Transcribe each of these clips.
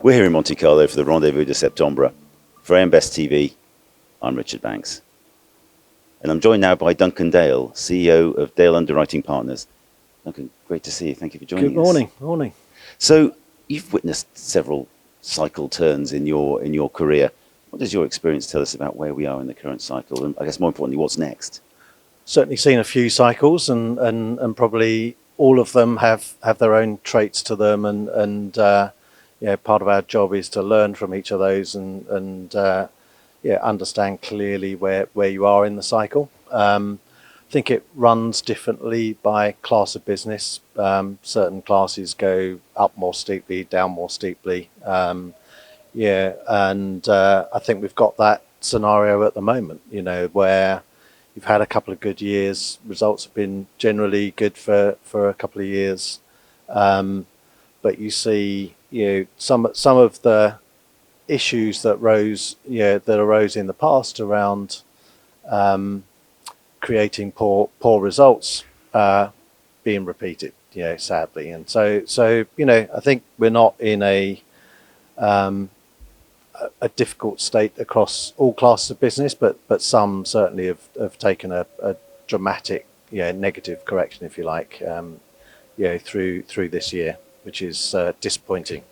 We're here in Monte Carlo for the Rendez-Vous de Septembre. For AM Best TV, I'm Richard Banks. And I'm joined now by Duncan Dale, CEO of Dale Underwriting Partners. Duncan, great to see you. Thank you for joining us. Good morning. Morning. So, you've witnessed several cycle turns in your career. What does your experience tell us about where we are in the current cycle? And I guess more importantly, what's next? Certainly seen a few cycles, and probably all of them have their own traits to them, and part of our job is to learn from each of those and understand clearly where you are in the cycle. I think it runs differently by class of business. Certain classes go up more steeply, down more steeply. I think we've got that scenario at the moment, where you've had a couple of good years, results have been generally good for a couple of years, but you see, some of the issues that arose in the past around creating poor results being repeated, sadly. And so I think we're not in a difficult state across all classes of business, but some certainly have taken a dramatic negative correction, if you like, through this year, which is disappointing.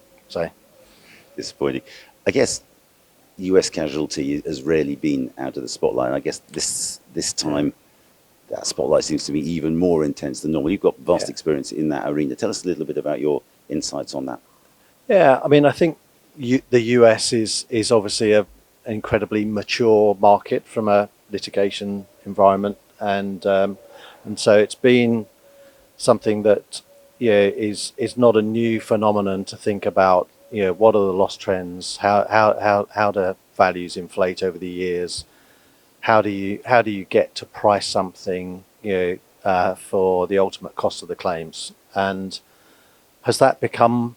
Disappointing. I guess US casualty has rarely been out of the spotlight. And I guess this time that spotlight seems to be even more intense than normal. You've got vast experience in that arena. Tell us a little bit about your insights on that. Yeah, I mean, I think the US is obviously an incredibly mature market from a litigation environment, and so it's been something that is not a new phenomenon to think about. What are the loss trends? How do values inflate over the years? How do you get to price something for the ultimate cost of the claims? And has that become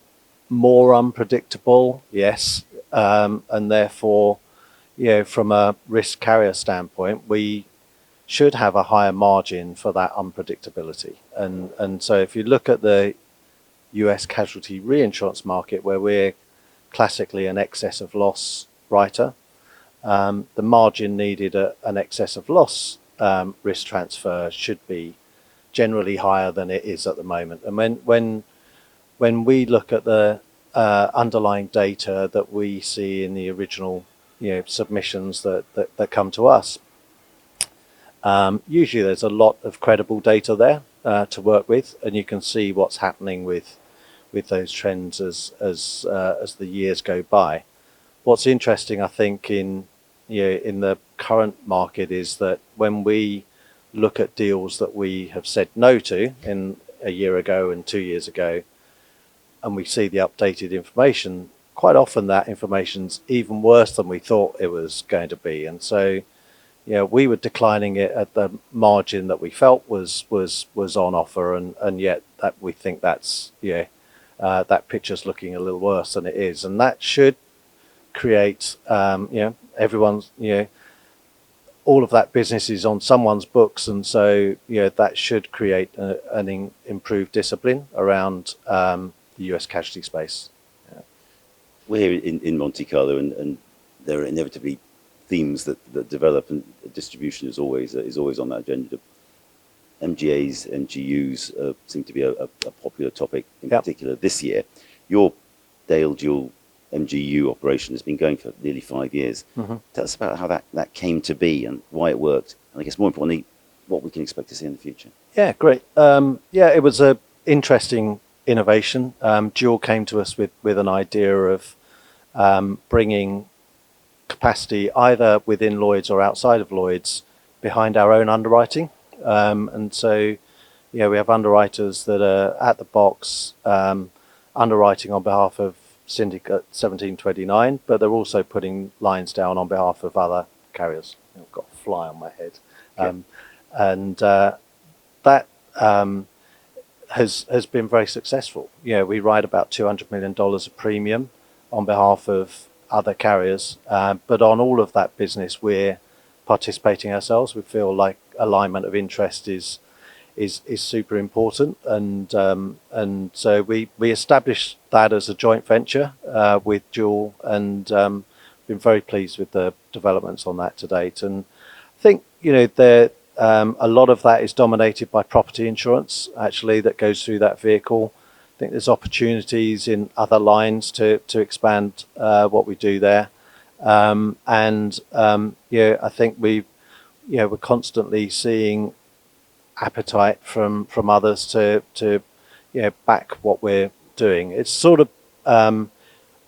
more unpredictable? Yes, and therefore, from a risk carrier standpoint, we should have a higher margin for that unpredictability. And so if you look at the US casualty reinsurance market, where we're classically an excess of loss writer, the margin needed at an excess of loss risk transfer should be generally higher than it is at the moment. And when we look at the underlying data that we see in the original submissions that come to us, usually there's a lot of credible data there to work with, and you can see what's happening with those trends as the years go by. What's interesting, I think, in the current market is that when we look at deals that we have said no to in a year ago and 2 years ago, and we see the updated information, quite often that information's even worse than we thought it was going to be. And so we were declining it at the margin that we felt was on offer, and yet that we think that's that picture's looking a little worse than it is, and that should create everyone's all of that business is on someone's books, and so that should create an improved discipline around the US casualty space. We're here in Monte Carlo, and there are inevitably themes that develop, and distribution is always on that agenda. MGAs, MGUs seem to be a popular topic in particular this year. Your Dale Dual MGU operation has been going for nearly 5 years. Mm-hmm. Tell us about how that came to be and why it worked, and I guess more importantly, what we can expect to see in the future. Yeah, great. It was an interesting innovation. Dual came to us with an idea of bringing capacity either within Lloyd's or outside of Lloyd's behind our own underwriting. And so, we have underwriters that are at the box underwriting on behalf of Syndicate 1729, but they're also putting lines down on behalf of other carriers. I've got a fly on my head. That has been very successful. We write about $200 million of premium on behalf of other carriers, but on all of that business we're participating ourselves. We feel like alignment of interest is is super important, and so we established that as a joint venture with Dual, and been very pleased with the developments on that to date. And I think there a lot of that is dominated by property insurance actually that goes through that vehicle. I think there's opportunities in other lines to expand what we do there, and I think we're constantly seeing appetite from others to back what we're doing. It's sort of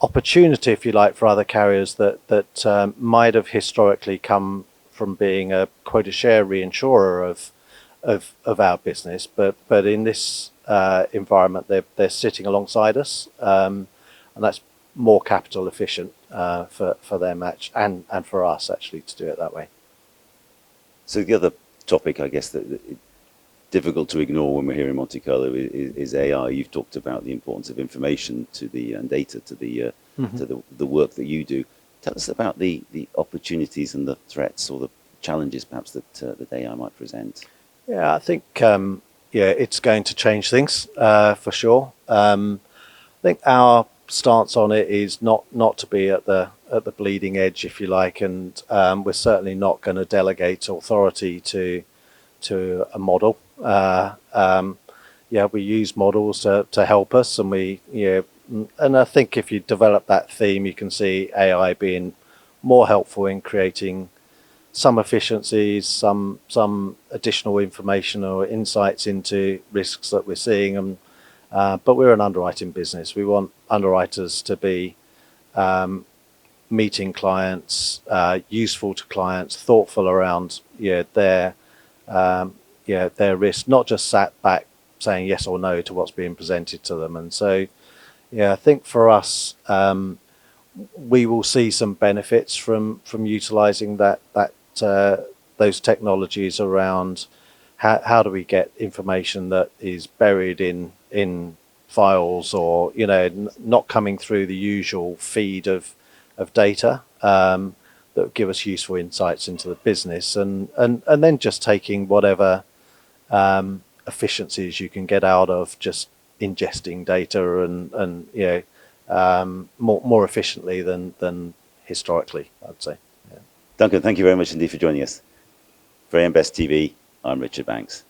opportunity, if you like, for other carriers that might have historically come from being a quota share reinsurer of our business, but in this environment they're sitting alongside us, and that's more capital efficient for them and for us actually to do it that way. So the other topic, I guess, that difficult to ignore when we're here in Monte Carlo is AI. You've talked about the importance of information to the and data to the to the work that you do. Tell us about the opportunities and the threats or the challenges perhaps that AI might present. Yeah, I think it's going to change things for sure. I think our stance on it is not to be at the bleeding edge, if you like, and we're certainly not going to delegate authority to a model. We use models to help us, and and I think if you develop that theme, you can see AI being more helpful in creating some efficiencies, some additional information or insights into risks that we're seeing. And but we're an underwriting business. We want underwriters to be meeting clients, useful to clients, thoughtful around their risk, not just sat back saying yes or no to what's being presented to them. And so, I think for us, we will see some benefits from utilising those technologies around how do we get information that is buried in files or not coming through the usual feed of data that give us useful insights into the business, and then just taking whatever efficiencies you can get out of just ingesting data and more efficiently than historically, I'd say. Duncan, thank you very much indeed for joining us. For AM Best TV, I'm Richard Banks.